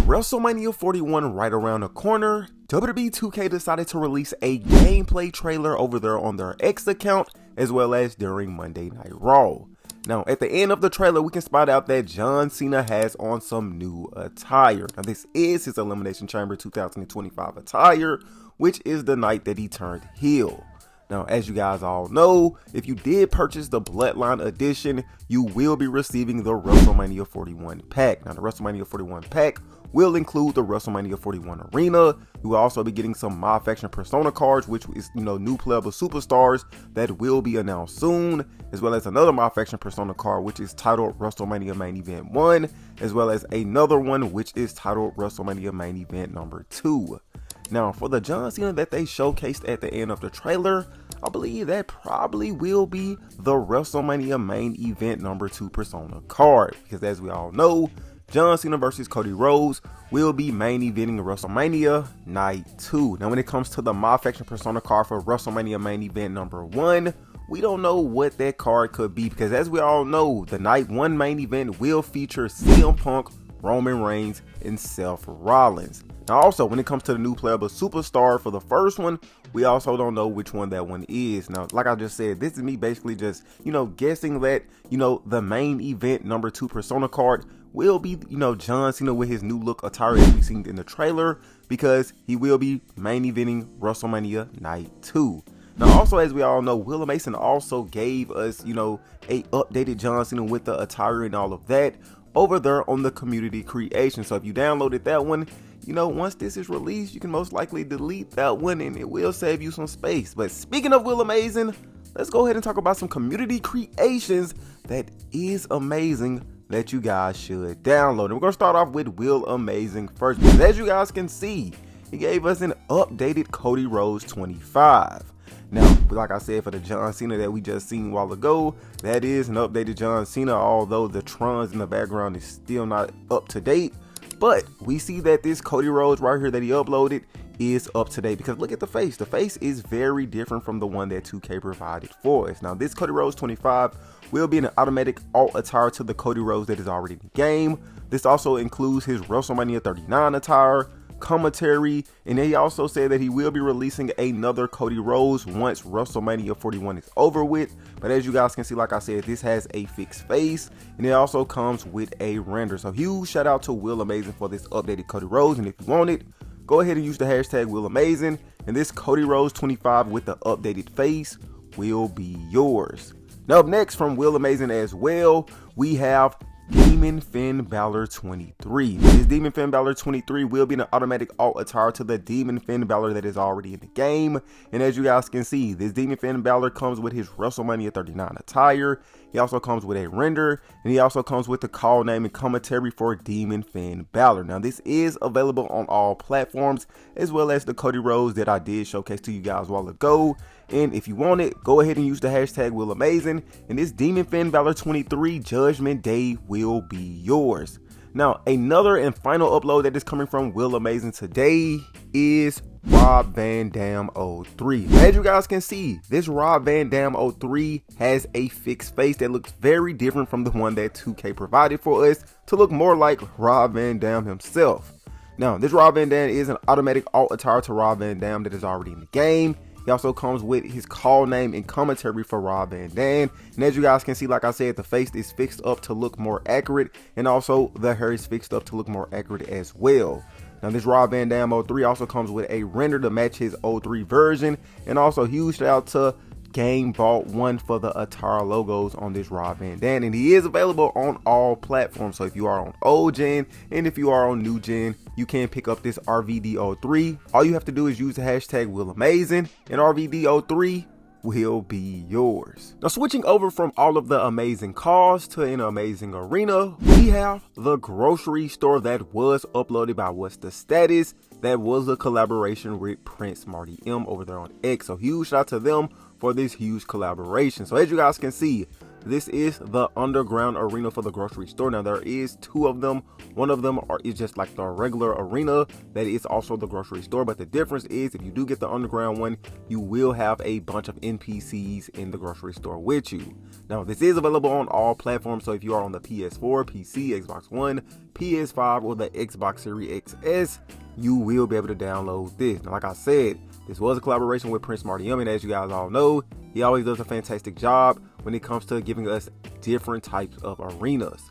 WrestleMania 41 right around the corner, WWE 2K decided to release a gameplay trailer over there on their X account, as well as during Monday Night Raw. Now, at the end of the trailer, we can spot out that John Cena has on some new attire. Now, this is his Elimination Chamber 2025 attire, which is the night that he turned heel. Now, as you guys all know, if you did purchase the Bloodline Edition, you will be receiving the WrestleMania 41 pack. Now, the WrestleMania 41 pack will include the WrestleMania 41 Arena. You will also be getting some My Faction Persona cards, which is, new playable superstars that will be announced soon, as well as another My Faction Persona card, which is titled WrestleMania Main Event 1, as well as another one, which is titled WrestleMania Main Event number 2. Now, for the John Cena that they showcased at the end of the trailer, I believe that probably will be the WrestleMania Main Event number 2 Persona card, because as we all know, John Cena versus Cody Rhodes will be main eventing WrestleMania Night 2. Now, when it comes to the My Faction Persona card for WrestleMania Main Event number 1, we don't know what that card could be, because as we all know, the Night 1 main event will feature CM Punk, Roman Reigns, and Seth Rollins. Now, also, when it comes to the new playable superstar for the first one, we also don't know which one that one is. Now, like I just said, this is me basically just, guessing that, the main event number 2 Persona card will be, John Cena with his new look attire as we seen in the trailer, because he will be main eventing WrestleMania Night 2. Now, also, as we all know, Willa Mason also gave us, a updated John Cena with the attire and all of that over there on the community creation. So if you downloaded that one, once this is released, you can most likely delete that one and it will save you some space. But speaking of Will Amazing, let's go ahead and talk about some community creations that is amazing that you guys should download. And we're going to start off with Will Amazing first, because as you guys can see, he gave us an updated Cody Rhodes 25. Now, like I said, for the John Cena that we just seen a while ago, that is an updated John Cena, although the Trons in the background is still not up to date. But we see that this Cody Rhodes right here that he uploaded is up to date, because look at the face. The face is very different from the one that 2K provided for us. Now, this Cody Rhodes 25 will be an automatic alt attire to the Cody Rhodes that is already in the game. This also includes his WrestleMania 39 attire, commentary, and then he also said that he will be releasing another Cody Rhodes once WrestleMania 41 is over with. But as you guys can see, like I said, this has a fixed face, and it also comes with a render. So huge shout out to Will Amazing for this updated Cody Rhodes, and if you want it, go ahead and use the hashtag Will Amazing, and this Cody Rhodes 25 with the updated face will be yours. Now, up next from Will Amazing as well, we have Demon Finn Balor 23. This Demon Finn Balor 23 will be an automatic alt attire to the Demon Finn Balor that is already in the game. And as you guys can see, this Demon Finn Balor comes with his WrestleMania 39 attire. He also comes with a render, and he also comes with the call name and commentary for Demon Finn Balor. Now, this is available on all platforms, as well as the Cody Rhodes that I did showcase to you guys a while ago. And if you want it, go ahead and use the hashtag Will Amazing, and this Demon Finn Balor 23 Judgment Day will be yours. Now, another and final upload that is coming from Will Amazing today is Rob Van Dam 03. As you guys can see, this Rob Van Dam 03 has a fixed face that looks very different from the one that 2K provided for us to look more like Rob Van Dam himself. Now, this Rob Van Dam is an automatic alt attire to Rob Van Dam that is already in the game. He also comes with his call name and commentary for Rob Van Dam. And as you guys can see, like I said, the face is fixed up to look more accurate, and also the hair is fixed up to look more accurate as well. Now, this Rob Van Dam 03 also comes with a render to match his 03 version, and also huge shout out to Game Vault 1 for the attire logos on this Rob Van Dam, and he is available on all platforms. So if you are on old gen and if you are on new gen, you can pick up this RVD03. All you have to do is use the hashtag Will Amazing, and RVD03 will be yours. Now, switching over from all of the amazing Caws to an amazing arena, we have the grocery store that was uploaded by What's the Status. That was a collaboration with Prince Marty M over there on X. So huge shout out to them for this huge collaboration. So as you guys can see, this is the underground arena for the grocery store. Now there is two of them. One of them is just like the regular arena that is also the grocery store, but the difference is if you do get the underground one, you will have a bunch of NPCs in the grocery store with you. Now this is available on all platforms, so if you are on the PS4, PC, Xbox One, PS5, or the Xbox Series XS, you will be able to download this. Now like I said, this was a collaboration with Prince Martium, and as you guys all know, he always does a fantastic job when it comes to giving us different types of arenas.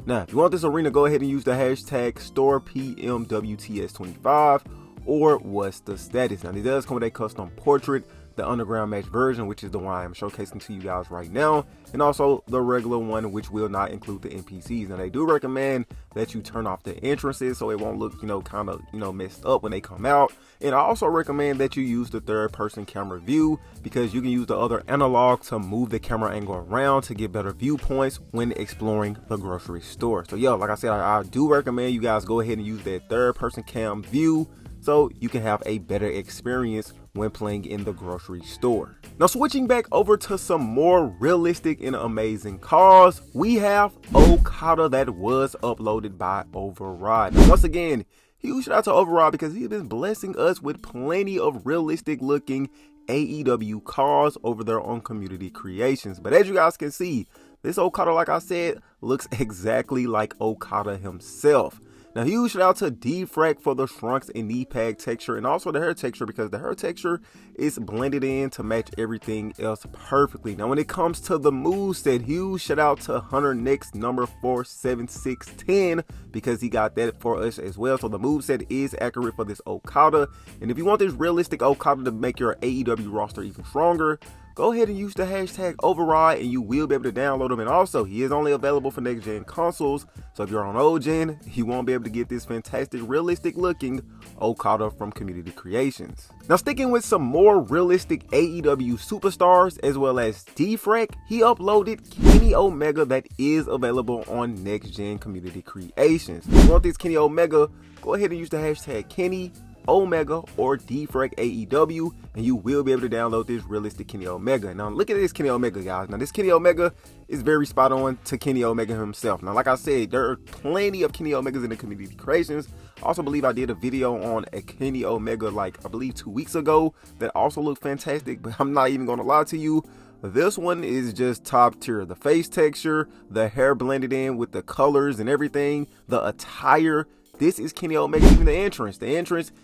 Now, if you want this arena, go ahead and use the hashtag StorePMWTS25 or what's the status. Now, it does come with a custom portrait, the underground match version, which is the one I'm showcasing to you guys right now, and also the regular one, which will not include the NPCs. Now, they do recommend that you turn off the entrances so it won't look, kind of, messed up when they come out. And I also recommend that you use the third person camera view, because you can use the other analog to move the camera angle around to get better viewpoints when exploring the grocery store. So yeah, like I said, I do recommend you guys go ahead and use that third person cam view so you can have a better experience when playing in the grocery store. Now switching back over to some more realistic and amazing cars, we have Okada that was uploaded by Override. Now once again, huge shout out to Override because he's been blessing us with plenty of realistic looking AEW cars over there on Community Creations. But as you guys can see, this Okada, like I said, looks exactly like Okada himself. Now, huge shout out to D-Frack for the trunks and knee pad texture, and also the hair texture, because the hair texture is blended in to match everything else perfectly. Now, when it comes to the moveset, huge shout out to Hunter Next number 47610, because he got that for us as well. So the moveset is accurate for this Okada. And if you want this realistic Okada to make your AEW roster even stronger, go ahead and use the hashtag Override and you will be able to download him. And also, he is only available for next gen consoles, so if you're on old gen, you won't be able to get this fantastic realistic looking Okada from Community Creations. Now sticking with some more realistic AEW superstars as well as D-Frack, he uploaded Kenny Omega that is available on next gen Community Creations. If you want this Kenny Omega, go ahead and use the hashtag Kenny Omega or D-Frack AEW and you will be able to download this realistic Kenny Omega. Now look at this Kenny Omega, guys. Now this Kenny Omega is very spot on to Kenny Omega himself. Now like I said, there are plenty of Kenny Omegas in the Community Creations. I also believe I did a video on a Kenny Omega like I believe 2 weeks ago that also looked fantastic, but I'm not even gonna lie to you, this one is just top tier. The face texture, the hair blended in with the colors and everything, the attire. This is Kenny Omega. Even the entrance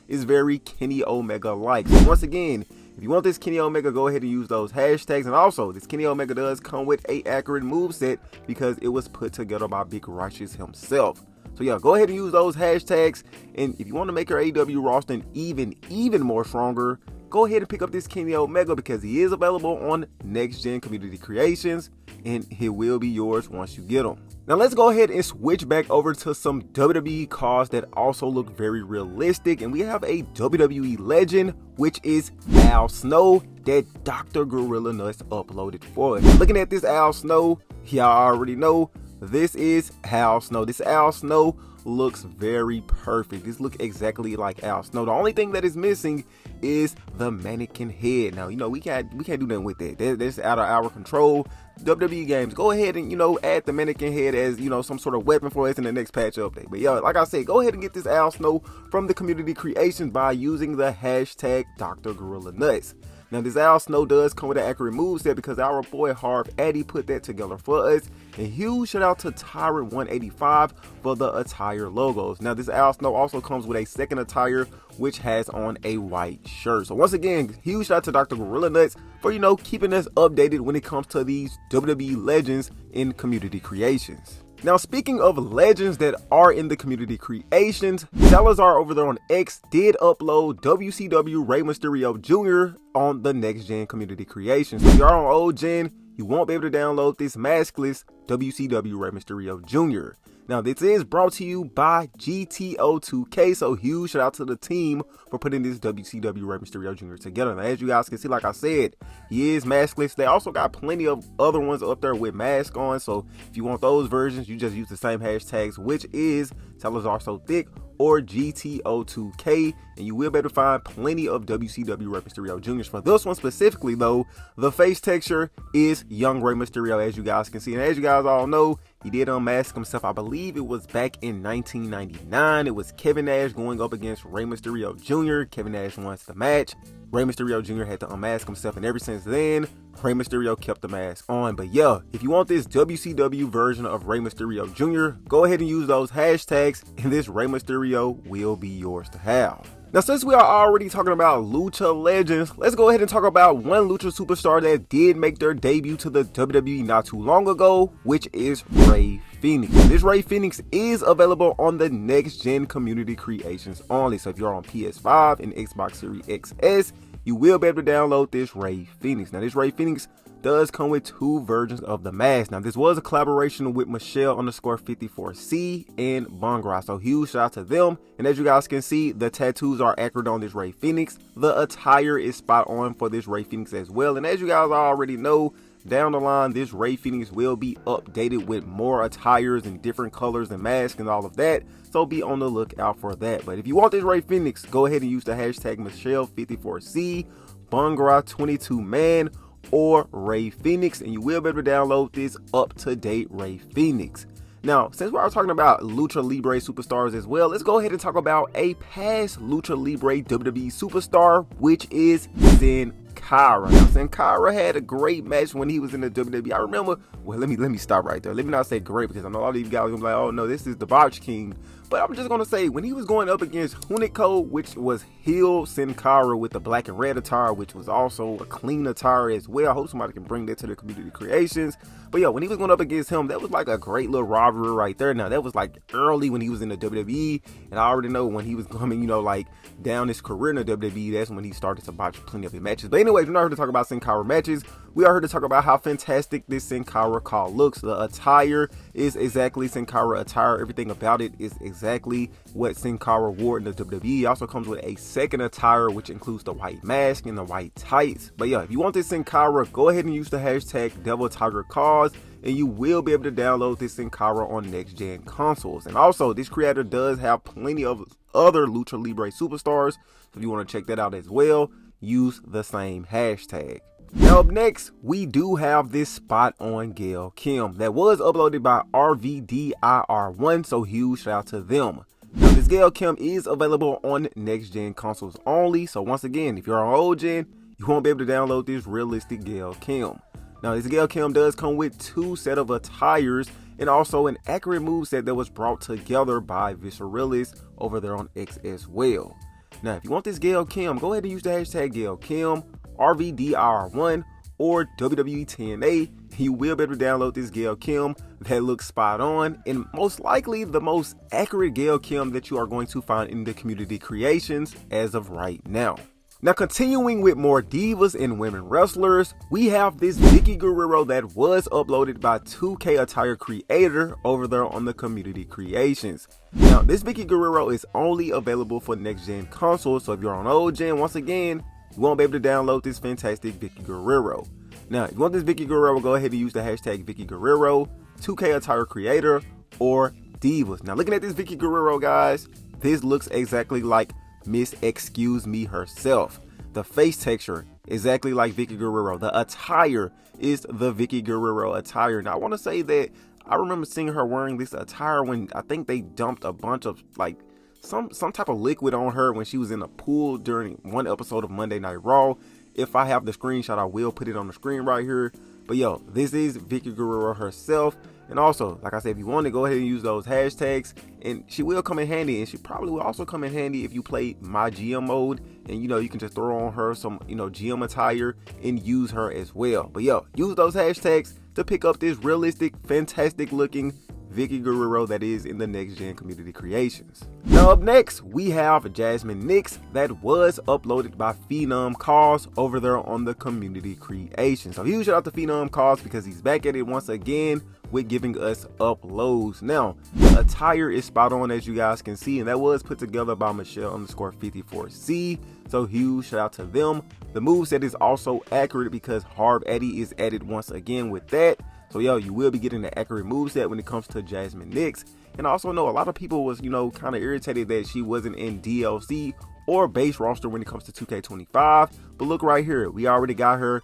is very Kenny Omega-like. So once again, if you want this Kenny Omega, go ahead and use those hashtags. And also, this Kenny Omega does come with a accurate moveset because it was put together by Big Righteous himself. So yeah, go ahead and use those hashtags. And if you want to make your AEW roster even more stronger, go ahead and pick up this Kenny Omega because he is available on Next Gen Community Creations and he will be yours once you get him. Now let's go ahead and switch back over to some WWE cars that also look very realistic, and we have a WWE legend, which is Al Snow that Dr. Gorilla Nuts uploaded for us. Looking at this Al Snow, y'all already know this is Al Snow. This Al Snow looks very perfect. This looks exactly like Al Snow. The only thing that is missing is the mannequin head. Now, we can't do nothing with that. That's out of our control. WWE games, go ahead and add the mannequin head as some sort of weapon for us in the next patch update. But yeah, like I said, go ahead and get this Al Snow from the Community Creations by using the hashtag Dr. Gorilla Nuts. Now this Al Snow does come with an accurate moveset because our boy Harv Addy put that together for us. And huge shout out to Tyrant 185 for the attire logos. Now this Al Snow also comes with a second attire which has on a white shirt. So once again, huge shout out to Dr. Gorilla Nuts for keeping us updated when it comes to these WWE legends in Community Creations. Now, speaking of legends that are in the Community Creations, Salazar over there on X did upload WCW Rey Mysterio Jr. on the Next Gen Community Creations. So if you're on old gen, you won't be able to download this maskless WCW Rey Mysterio Jr. Now, this is brought to you by GTO2K, so huge shout out to the team for putting this WCW Rey Mysterio Jr. together. Now, as you guys can see, like I said, he is maskless. They also got plenty of other ones up there with mask on, so if you want those versions, you just use the same hashtags, which is Salazar So Thick or GTO2K, and you will be able to find plenty of WCW Rey Mysterio Jr.'s. For this one specifically, though, the face texture is young Rey Mysterio, as you guys can see. And as you guys all know, he did unmask himself. I believe it was back in 1999. It was Kevin Nash going up against Rey Mysterio Jr. Kevin Nash won the match. Rey Mysterio Jr. had to unmask himself, and ever since then, Rey Mysterio kept the mask on. But yeah, if you want this WCW version of Rey Mysterio Jr., go ahead and use those hashtags, and this Rey Mysterio will be yours to have. Now, since we are already talking about Lucha Legends, let's go ahead and talk about one Lucha superstar that did make their debut to the WWE not too long ago, which is Rey Fenix. This Rey Fenix is available on the Next Gen Community Creations only. So if you're on PS5 and Xbox Series XS, you will be able to download this Rey Fenix. Now, this Rey Fenix does come with two versions of the mask. Now, this was a collaboration with Michelle_54C and Bangara, so huge shout out to them. And as you guys can see, the tattoos are accurate on this Rey Fenix. The attire is spot on for this Rey Fenix as well. And as you guys already know, down the line, this Rey Fenix will be updated with more attires and different colors and masks and all of that, so be on the lookout for that. But if you want this Rey Fenix, go ahead and use the hashtag Michelle54C, Bangara 22man, or Rey Fenix, and you will be able to download this up-to-date Rey Fenix. Now, since we are talking about Lucha Libre superstars as well, let's go ahead and talk about a past Lucha Libre WWE superstar, which is Sin Cara. Now, Sin Cara had a great match when he was in the WWE. I remember, well, let me stop right there. Let me not say great, because I know a lot of you guys are gonna be like, oh no, this is the Botch King. But I'm just gonna say, when he was going up against Hunico, which was heel Sin Cara with the black and red attire, which was also a clean attire as well. I hope somebody can bring that to the community creations. But yeah, when he was going up against him, that was like a great little rivalry right there. Now, that was like early when he was in the WWE, and I already know when he was coming, you know, like down his career in the WWE, that's when he started to botch plenty of his matches. But anyways, we're not here to talk about Sin Cara matches. We are here to talk about how fantastic this Sin Cara call looks. The attire is exactly Sin Cara attire. Everything about it is exactly what Sin Cara wore in the WWE. It also comes with a second attire, which includes the white mask and the white tights. But yeah, if you want this Sin Cara, go ahead and use the hashtag Devil Tiger Caws, and you will be able to download this Sin Cara on next gen consoles. And also, this creator does have plenty of other Lucha Libre superstars, so if you want to check that out as well, use the same hashtag. Now, up next, we do have this spot on Gail Kim that was uploaded by RVDIR1, so huge shout out to them. Now, this Gail Kim is available on next gen consoles only, so once again, if you're on old gen, you won't be able to download this realistic Gail Kim. Now, this Gail Kim does come with two set of attires and also an accurate moveset that was brought together by Visceralis over there on X as well. Now, if you want this Gail Kim, go ahead and use the hashtag Gail Kim, RVDIR1, or WWE 10A. You will be able to download this Gail Kim that looks spot on, and most likely the most accurate Gail Kim that you are going to find in the community creations as of right now. Now, continuing with more divas and women wrestlers, we have this Vicky Guerrero that was uploaded by 2K attire creator over there on the community creations. Now, this Vicky Guerrero is only available for next gen consoles, so if you're on old gen, once again, you won't be able to download this fantastic Vicky Guerrero. Now, if you want this Vicky Guerrero, go ahead and use the hashtag Vicky Guerrero, 2K attire creator, or divas. Now, looking at this Vicky Guerrero, guys, this looks exactly like Miss Excuse Me herself. The face texture exactly like Vicky Guerrero. The attire is the Vicky Guerrero attire. Now, I want to say that I remember seeing her wearing this attire when I think they dumped a bunch of like some type of liquid on her when she was in a pool during one episode of Monday Night Raw. If I have the screenshot, I will put it on the screen right here. But yo, this is Vicky Guerrero herself. And also, like I said, if you want to, go ahead and use those hashtags, and she will come in handy, and she probably will also come in handy if you play my GM mode, and you know, you can just throw on her some, you know, GM attire and use her as well. But yo, use those hashtags to pick up this realistic, fantastic looking Vicky Guerrero that is in the next gen community creations. Now up next, we have Jasmine Nix that was uploaded by Phenom Caws over there on the community creation. So huge shout out to Phenom Caws because he's back at it once again with giving us uploads. Now, the attire is spot on as you guys can see, and that was put together by Michelle_54C. So huge shout out to them. The moveset is also accurate because Harb Addy is added once again with that. So yo, you will be getting the accurate moveset when it comes to Jasmine Nix. And I also know a lot of people was, kind of irritated that she wasn't in DLC or base roster when it comes to 2K25. But look right here, we already got her,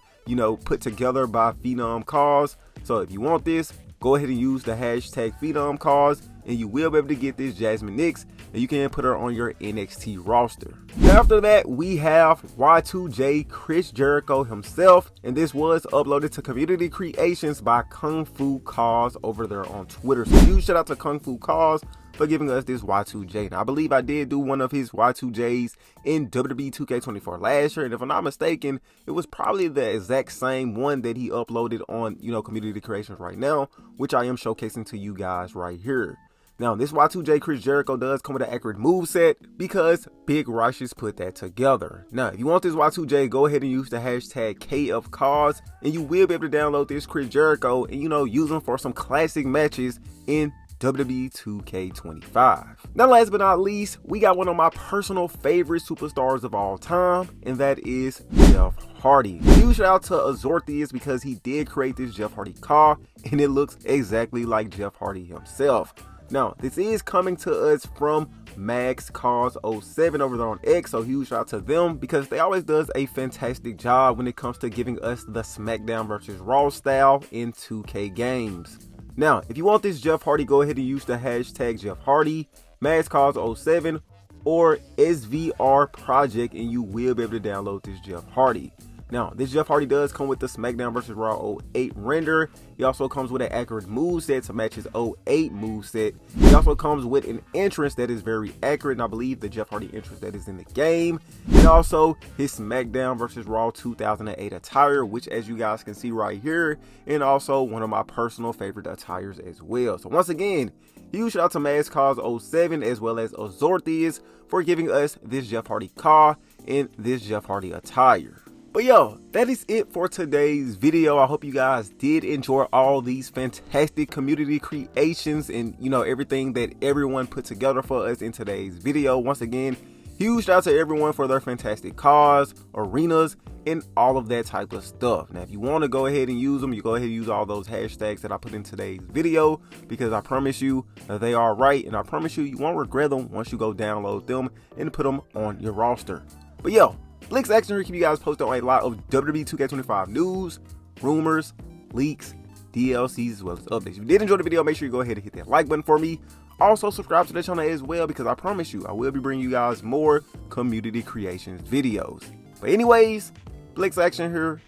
put together by Phenom Caws. So if you want this, go ahead and use the hashtag Phenom Caws and you will be able to get this Jasmine Nix and you can put her on your NXT roster. After that, we have Y2J Chris Jericho himself, and this was uploaded to community creations by Kung Fu Caws over there on Twitter. So huge shout out to Kung Fu Caws for giving us this Y2J. Now, I believe I did do one of his Y2Js in WWE 2K24 last year, and if I'm not mistaken, it was probably the exact same one that he uploaded on, community creations right now, which I am showcasing to you guys right here. Now, this Y2J Chris Jericho does come with an accurate moveset because Big Righteous put that together. Now, if you want this Y2J, go ahead and use the hashtag KFCaws and you will be able to download this Chris Jericho and, use them for some classic matches in WWE 2K25. Now, last but not least, we got one of my personal favorite superstars of all time, and that is Jeff Hardy. Huge shout out to Azortheus because he did create this Jeff Hardy car, and it looks exactly like Jeff Hardy himself. Now, this is coming to us from Caws07 over there on X, so huge shout out to them because they always does a fantastic job when it comes to giving us the SmackDown versus Raw style in 2K games. Now, if you want this Jeff Hardy, go ahead and use the hashtag Jeff Hardy, Caws07, or SVR Project, and you will be able to download this Jeff Hardy. Now, this Jeff Hardy does come with the SmackDown vs. Raw 08 render. He also comes with an accurate moveset to match his 08 moveset. He also comes with an entrance that is very accurate, and I believe the Jeff Hardy entrance that is in the game. And also his SmackDown vs. Raw 2008 attire, which as you guys can see right here, and also one of my personal favorite attires as well. So once again, huge shout out to Caws07 as well as Azortheus for giving us this Jeff Hardy car and this Jeff Hardy attire. But yo, that is it for today's video. I hope you guys did enjoy all these fantastic community creations and everything that everyone put together for us in today's video. Once again, huge shout out to everyone for their fantastic cars, arenas, and all of that type of stuff. Now, if you want to go ahead and use them, you go ahead and use all those hashtags that I put in today's video because I promise you they are right, and I promise you won't regret them once you go download them and put them on your roster. But yo, BlitzSquad here, keep you guys posted on a lot of WWE 2K25 news, rumors, leaks, DLCs, as well as updates. If you did enjoy the video, make sure you go ahead and hit that like button for me. Also, subscribe to the channel as well because I promise you, I will be bringing you guys more community creations videos. But anyways, BlitzSquad here,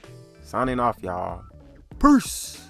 signing off, y'all. Peace.